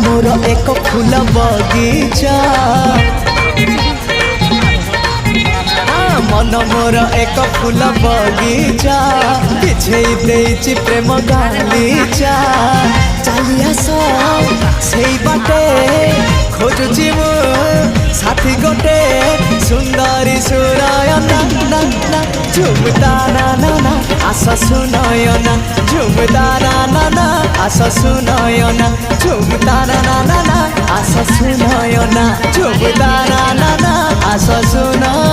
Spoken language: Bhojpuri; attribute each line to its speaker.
Speaker 1: मोर एक फूल बगीचा मन मोर एक फूल बगीचा बिछे देछि प्रेम गालीचा चली आस से बाटे खोजुची मु साथी गोटे सुंदरी सुरायना ना ना झुमता ना आस सुनयना झुमता ना आस सुनयना झुमता ना आस सुनयना झुमता ना आस सुनयना।